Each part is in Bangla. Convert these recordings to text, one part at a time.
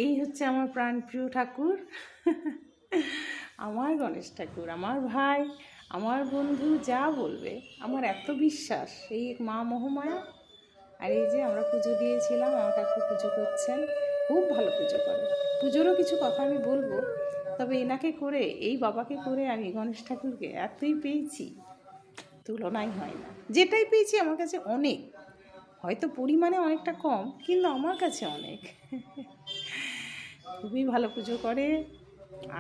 এই হচ্ছে আমার প্রাণপ্রিয় ঠাকুর, আমার গণেশ ঠাকুর, আমার ভাই, আমার বন্ধু যা বলবে আমার এত বিশ্বাস এই মা মহামায়া। আর এই যে আমরা পুজো দিয়েছিলাম, আমার কাকু পুজো করছেন, খুব ভালো পুজো করে। পুজোরও কিছু কথা আমি বলবো, তবে এনাকে করে, এই বাবাকে করে আমি গণেশ ঠাকুরকে এতই পেয়েছি, তুলনাই হয় না। যেটাই পেয়েছি আমার কাছে অনেক, হয়তো পরিমাণে অনেকটা কম, কিন্তু আমার কাছে অনেক। খুবই ভালো পুজো করে।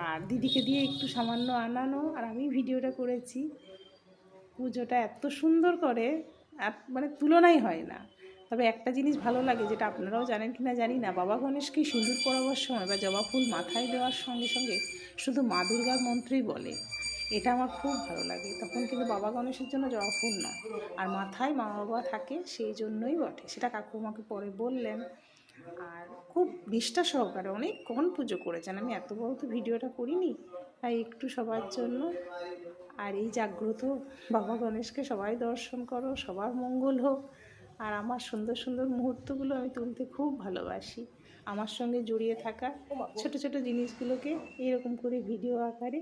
আর দিদিকে দিয়ে একটু সামান্য আনানো, আর আমি ভিডিওটা করেছি। পুজোটা এত সুন্দর করে, আর মানে তুলনাই হয় না। তবে একটা জিনিস ভালো লাগে, যেটা আপনারাও জানেন কি না জানি না, বাবা গণেশকে সিঁদুর পরাবার সময় বা জবা ফুল মাথায় দেওয়ার সঙ্গে সঙ্গে শুধু মা দুর্গার মন্ত্রই বলে। এটা আমার খুব ভালো লাগে। তখন কিন্তু বাবা গণেশের জন্য জবা ফুল না, আর মাথায় মা বাবা থাকে, সেই জন্যই বটে। সেটা কাকু আমাকে পরে বললেন। আর খুব নিষ্ঠা সহকারে অনেকক্ষণ পুজো করেছেন। আমি এত বড় তো ভিডিওটা করিনি, তাই একটু সবার জন্য। আর এই জাগ্রত বাবা গণেশকে সবাই দর্শন করো, সবার মঙ্গল হোক। আর আমার সুন্দর সুন্দর মুহূর্তগুলো আমি তুলতে খুব ভালোবাসি। আমার সঙ্গে জড়িয়ে থাকা ছোট ছোট জিনিসগুলোকে এরকম করে ভিডিও আকারে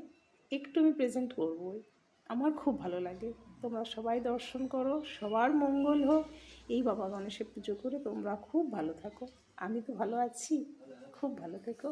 একটু আমি প্রেজেন্ট করবই। আমার খুব ভালো লাগে। তোমরা সবাই দর্শন করো, সবার মঙ্গল হোক। এই বাবা গণেশের পুজো করে তোমরা খুব ভালো থাকো। আমি তো ভালো আছি, খুব ভালো থেকো।